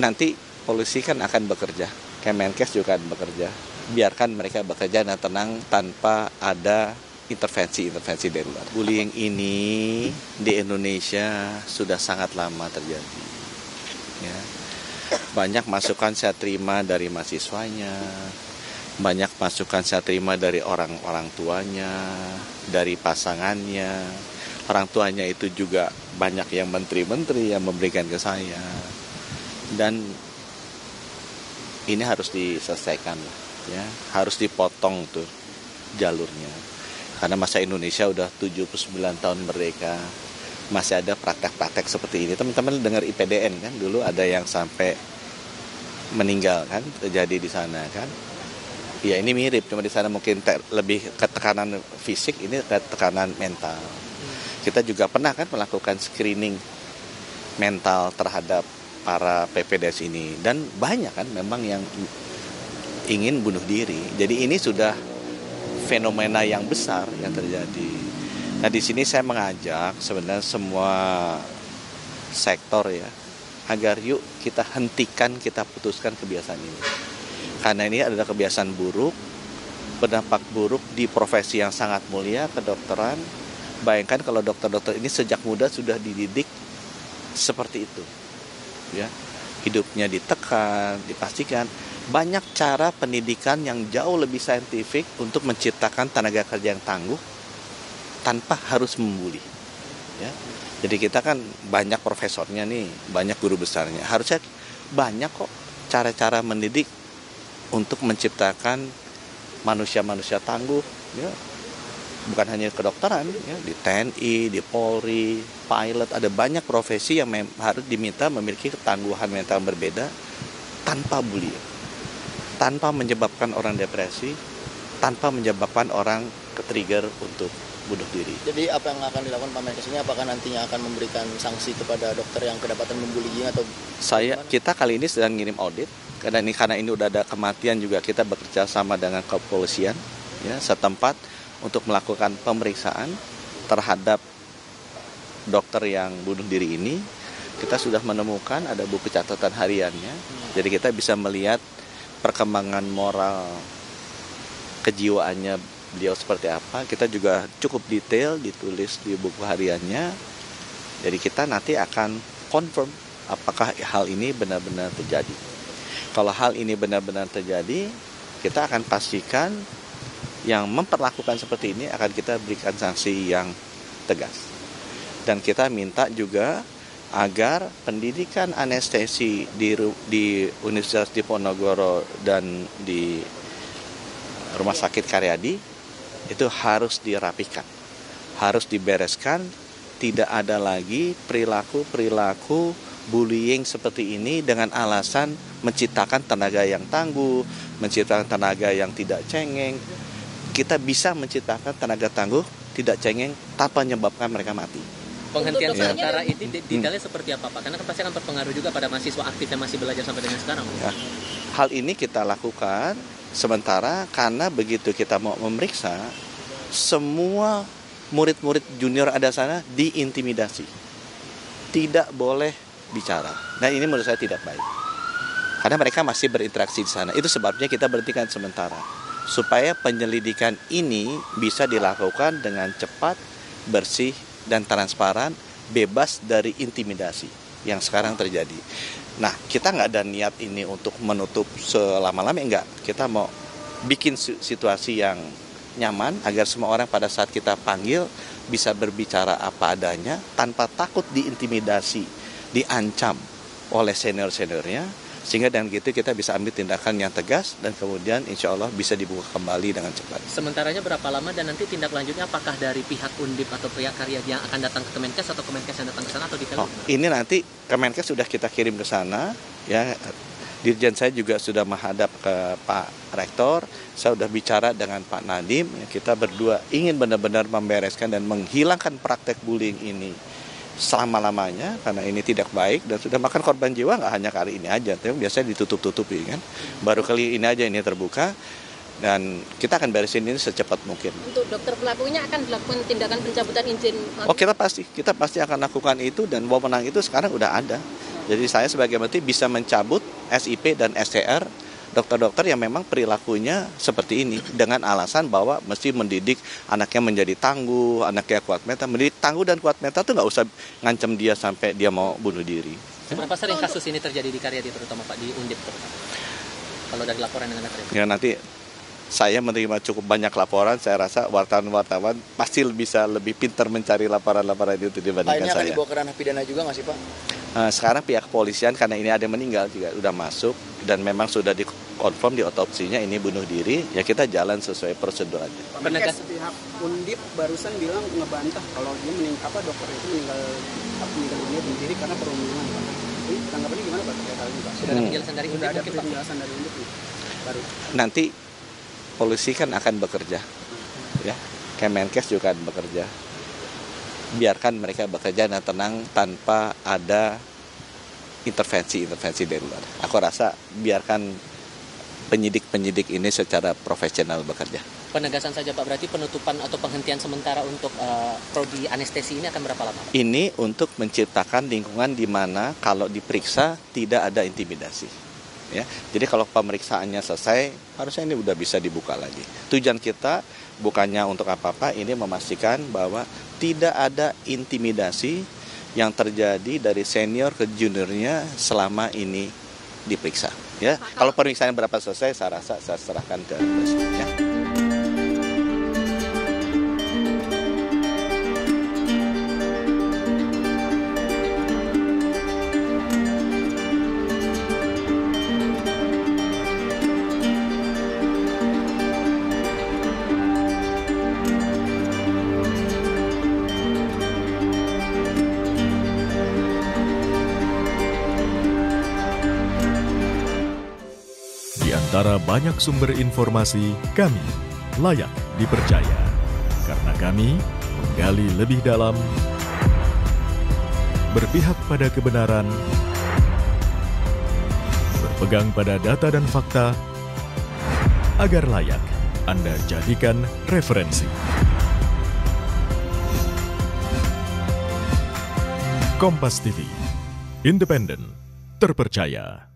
Nanti polisi kan akan bekerja, Kemenkes juga akan bekerja. Biarkan mereka bekerja dan tenang tanpa ada intervensi dari luar. Bullying ini di Indonesia sudah sangat lama terjadi. Ya. Banyak masukan saya terima dari mahasiswanya, banyak masukan saya terima dari orang-orang tuanya, dari pasangannya. Orang tuanya itu juga banyak yang menteri-menteri yang memberikan ke saya. Dan ini harus diselesaikan lah, ya. Harus dipotong tuh jalurnya. Karena masa Indonesia udah 79 tahun merdeka, masih ada praktek-praktek seperti ini. Teman-teman dengar IPDN kan, dulu ada yang sampai meninggal kan, terjadi di sana kan. Ya ini mirip, cuma di sana mungkin lebih ke tekanan fisik, ini ke tekanan mental. Kita juga pernah kan melakukan screening mental terhadap para PPDS ini. Dan banyak kan memang yang ingin bunuh diri. Jadi ini sudah fenomena yang besar yang terjadi. Nah di sini saya mengajak sebenarnya semua sektor ya, agar yuk kita hentikan, kita putuskan kebiasaan ini. Karena ini adalah kebiasaan buruk, berdampak buruk di profesi yang sangat mulia, kedokteran. Bayangkan kalau dokter-dokter ini sejak muda sudah dididik seperti itu. Ya, hidupnya ditekan, dipastikan. Banyak cara pendidikan yang jauh lebih saintifik untuk menciptakan tenaga kerja yang tangguh tanpa harus membuli. Ya. Jadi kita kan banyak profesornya nih, banyak guru besarnya. Harusnya banyak kok cara-cara mendidik untuk menciptakan manusia-manusia tangguh. Ya. Bukan hanya kedokteran, ya, di TNI, di Polri, pilot, ada banyak profesi yang harus diminta memiliki ketangguhan mental berbeda tanpa bully, tanpa menyebabkan orang depresi, tanpa menyebabkan orang ke-trigger untuk bunuh diri. Jadi apa yang akan dilakukan Pak Menkes ini, apakah nantinya akan memberikan sanksi kepada dokter yang kedapatan membullying atau? Kita kali ini sedang ngirim audit, karena ini udah ada kematian juga, kita bekerja sama dengan kepolisian ya setempat untuk melakukan pemeriksaan terhadap dokter yang bunuh diri ini. Kita sudah menemukan ada buku catatan hariannya, jadi kita bisa melihat perkembangan moral kejiwaannya beliau seperti apa. Kita juga cukup detail ditulis di buku hariannya. Jadi kita nanti akan confirm apakah hal ini benar-benar terjadi. Kalau hal ini benar-benar terjadi, kita akan pastikan yang memperlakukan seperti ini akan kita berikan sanksi yang tegas. Dan kita minta juga agar pendidikan anestesi di Universitas Diponegoro dan di Rumah Sakit Karyadi itu harus dirapikan, harus dibereskan. Tidak ada lagi perilaku bullying seperti ini dengan alasan menciptakan tenaga yang tangguh, menciptakan tenaga yang tidak cengeng. Kita bisa menciptakan tenaga tangguh, tidak cengeng, tanpa menyebabkan mereka mati. Penghentian sementara ini detailnya seperti apa Pak? Karena kan pasti akan berpengaruh juga pada mahasiswa aktif yang masih belajar sampai dengan sekarang. Ya. Hal ini kita lakukan sementara karena begitu kita mau memeriksa, semua murid-murid junior ada sana diintimidasi. Tidak boleh bicara. Nah ini menurut saya tidak baik. Karena mereka masih berinteraksi di sana. Itu sebabnya kita berhentikan sementara. Supaya penyelidikan ini bisa dilakukan dengan cepat, bersih, dan transparan, bebas dari intimidasi yang sekarang terjadi. Nah, kita nggak ada niat ini untuk menutup selama-lamanya, enggak. Kita mau bikin situasi yang nyaman agar semua orang pada saat kita panggil bisa berbicara apa adanya tanpa takut diintimidasi, diancam oleh senior-seniornya. Sehingga dengan gitu kita bisa ambil tindakan yang tegas dan kemudian insya Allah bisa dibuka kembali dengan cepat. Sementaranya berapa lama dan nanti tindak lanjutnya apakah dari pihak Undip atau pihak Karyadi yang akan datang ke Kemenkes atau Kemenkes yang datang ke sana atau di ini nanti Kemenkes sudah kita kirim ke sana ya. Dirjen saya juga sudah menghadap ke Pak Rektor, saya sudah bicara dengan Pak Nadiem, ya, kita berdua ingin benar-benar membereskan dan menghilangkan praktek bullying ini selama-lamanya, karena ini tidak baik dan sudah makan korban jiwa nggak hanya kali ini aja, tapi biasanya ditutup-tutupi kan, baru kali ini aja ini terbuka dan kita akan beresin ini secepat mungkin. Untuk dokter pelakunya akan dilakukan tindakan pencabutan izin? Kita pasti akan lakukan itu dan wewenang itu sekarang udah ada. Jadi saya sebagai menteri bisa mencabut SIP dan STR dokter-dokter yang memang perilakunya seperti ini dengan alasan bahwa mesti mendidik anaknya menjadi tangguh, anaknya kuat mental. Mendidik tangguh dan kuat mental itu nggak usah ngancam dia sampai dia mau bunuh diri. Seberapa sering kasus ini terjadi di Karyadi terutama Pak, di Undip terutama? Kalau dari laporan yang Anda terima? Ya nanti saya menerima cukup banyak laporan, saya rasa wartawan-wartawan pasti bisa lebih pintar mencari laporan-laporan itu dibandingkan Ini akan saya. dibawa ke ranah pidana juga nggak sih Pak? Sekarang pihak kepolisian karena ini ada yang meninggal juga sudah masuk dan memang sudah dikonfirm di otopsinya ini bunuh diri, ya kita jalan sesuai prosedur aja. Menegas pihak Undip barusan bilang ngebantah kalau dia dokter itu meninggal dunia bunuh diri karena perundungan. Ini tanggapannya gimana Pak terkait hal ini Pak? Sudah ada penjelasan dari Undip? Sudah ada penjelasan dari Undip nih, baru. Nanti polisi kan akan bekerja, ya. Kemenkes juga akan bekerja. Biarkan mereka bekerja dan tenang tanpa ada intervensi dari luar. Aku rasa biarkan penyidik ini secara profesional bekerja. Penegasan saja Pak, berarti penutupan atau penghentian sementara untuk prodi anestesi ini akan berapa lama? Ini untuk menciptakan lingkungan di mana kalau diperiksa tidak ada intimidasi. Ya, jadi kalau pemeriksaannya selesai, harusnya ini udah bisa dibuka lagi. Tujuan kita bukannya untuk apa-apa, ini memastikan bahwa tidak ada intimidasi yang terjadi dari senior ke juniornya selama ini diperiksa. Ya, kalau pemeriksaan berapa selesai, saya rasa saya serahkan ke presiden. Ya. Di antara banyak sumber informasi, kami layak dipercaya. Karena kami menggali lebih dalam, berpihak pada kebenaran, berpegang pada data dan fakta, agar layak Anda jadikan referensi. Kompas TV, independen, terpercaya.